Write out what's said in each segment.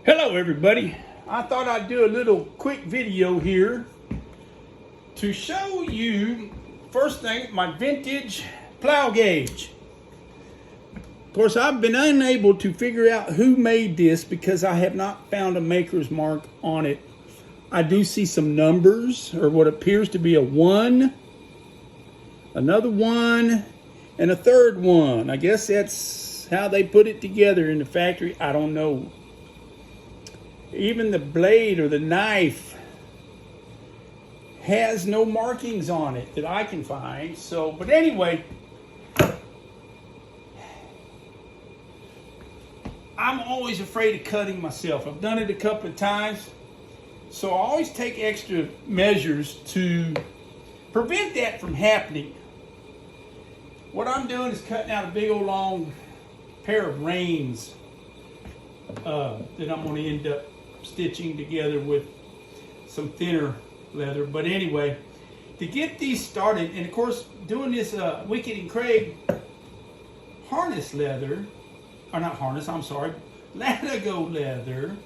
Hello everybody. I thought I'd do a little quick video here to show you, first thing, my vintage plow gauge. Of course, I've been unable to figure out who made this because I have not found a maker's mark on it. I do see some numbers, or what appears to be a 1, another 1, and a third 1. I guess that's how they put it together in the factory. I don't know. Even the blade or the knife has no markings on it that I can find. So, but anyway, I'm always afraid of cutting myself. I've done it a couple of times. So I always take extra measures to prevent that from happening. What I'm doing is cutting out a big old long pair of reins that I'm going to end up stitching together with some thinner leather. But anyway, to get these started, and of course doing this Wicked and Craig harness leather, or not harness, I'm sorry, Ladigo leather,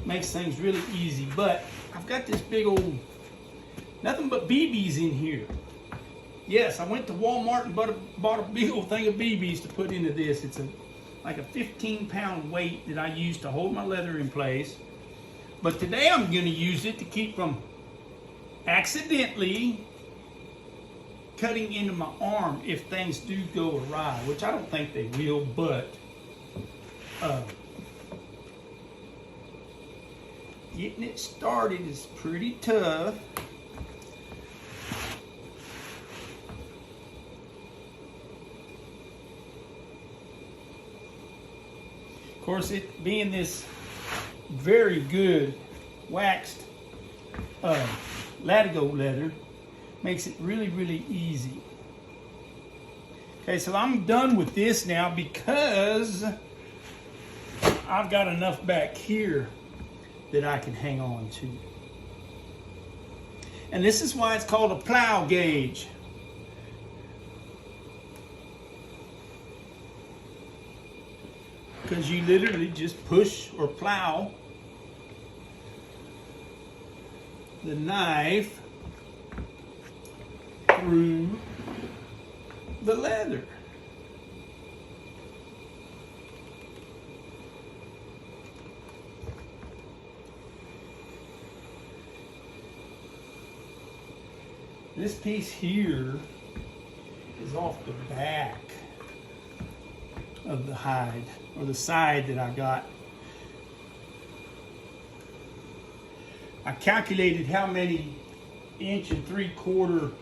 makes things really easy. But I've got this big old, nothing but BBs in here. Yes, I went to Walmart and bought a big old thing of BBs to put into this. It's like a 15-pound weight that I use to hold my leather in place. But today I'm going to use it to keep from accidentally cutting into my arm if things do go awry, which I don't think they will, but getting it started is pretty tough. Of course, it being this very good waxed Ladigo leather makes it really, really easy. Okay, so I'm done with this now because I've got enough back here that I can hang on to. And this is why it's called a plow gauge. Because you literally just push or plow the knife through the leather. This piece here is off the back of the hide, or the side that I got. I calculated how many 1 3/4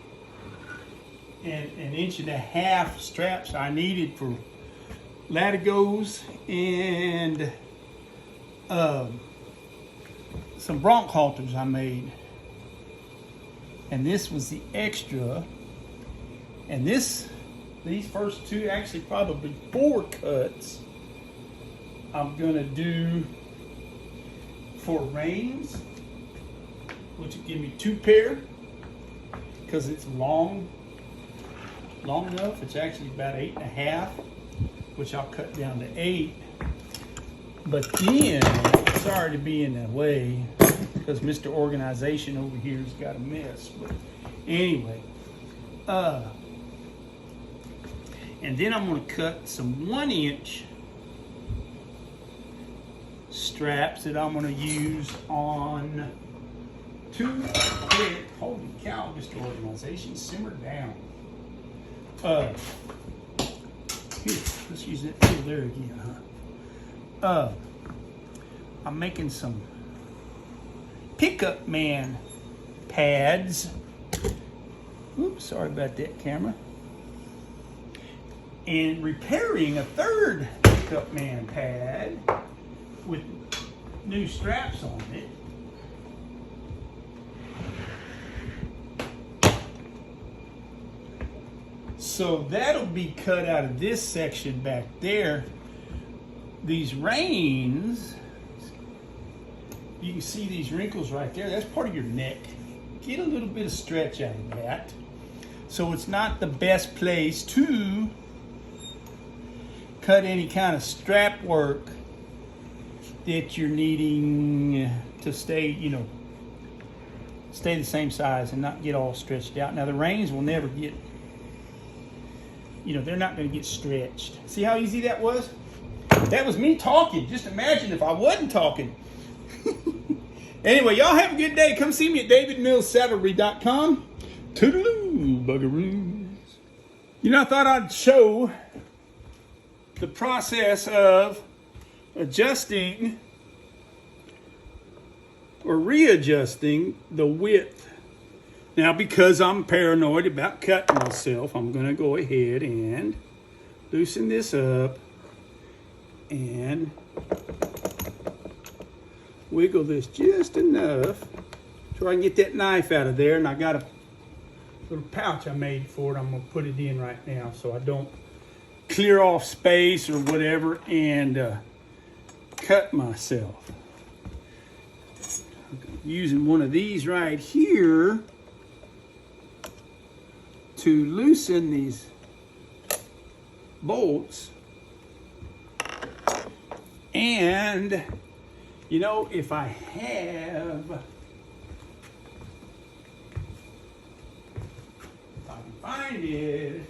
and 1.5 inch straps I needed for Ladigos and some bronc halters I made. And this was the extra. And these first two, actually probably 4 cuts, I'm gonna do for reins, which will give me 2 pair, because it's long enough. It's actually about 8.5, which I'll cut down to 8. But then, sorry to be in the way, because Mr. Organization over here has got a mess. But anyway, and then I'm going to cut some 1 inch straps that I'm going to use on 2 head. Holy cow, Mr. Organization, simmer down. Here, let's use it over there again, huh? I'm making some pickup man pads. Oops, sorry about that, camera. And repairing a 3rd pickup man pad with new straps on it. So that'll be cut out of this section back there. These reins, you can see these wrinkles right there. That's part of your neck. Get a little bit of stretch out of that. So it's not the best place to cut any kind of strap work that you're needing to stay, you know, stay the same size and not get all stretched out. Now the reins will never get, you know, they're not going to get stretched. See how easy that was? That was me talking. Just imagine if I wasn't talking. Anyway, y'all have a good day. Come see me at davidmillsaddlery.com. Toodaloo, bugaroos. You know, I thought I'd show the process of adjusting or readjusting the width. Now, because I'm paranoid about cutting myself, I'm going to go ahead and loosen this up and wiggle this just enough so I can get that knife out of there. And I got a little pouch I made for it. I'm going to put it in right now so I don't clear off space or whatever and cut myself. I'm using one of these right here to loosen these bolts. And you know, if I can find it,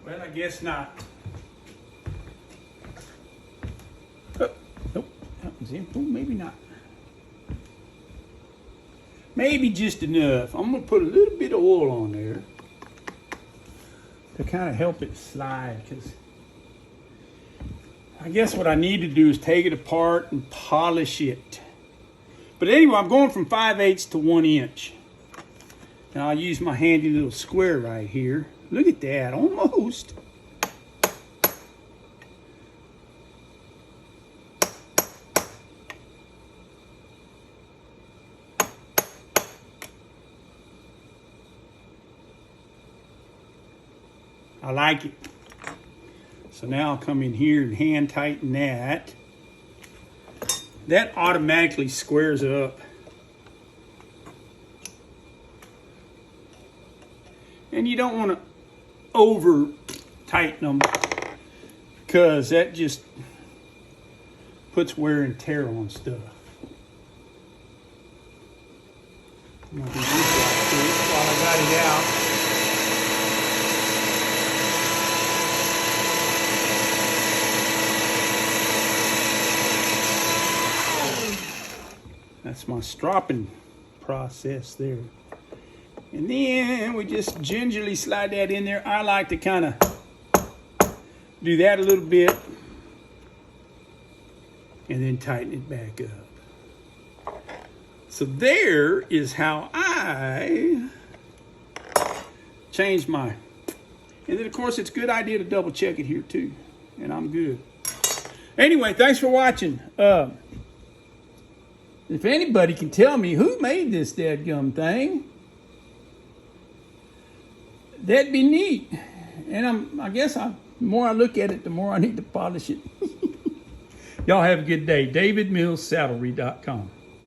well, I guess not. Oh, nope, that was in. Oh, maybe not. Maybe just enough. I'm gonna put a little bit of oil on there to kind of help it slide, because I guess what I need to do is take it apart and polish it. But anyway, I'm going from 5/8 to 1 inch. Now I'll use my handy little square right here. Look at that, almost. I like it. So now I'll come in here and hand tighten that. That automatically squares up. And you don't want to over tighten them, because that just puts wear and tear on stuff. I'm going to do this while I got it out. That's my stropping process there. And then we just gingerly slide that in there. I like to kind of do that a little bit and then tighten it back up. So there is how I change my, and then of course it's a good idea to double check it here too. And I'm good. Anyway, thanks for watching. If anybody can tell me who made this dadgum thing, that'd be neat. And I guess the more I look at it, the more I need to polish it. Y'all have a good day. davidmillsaddlery.com.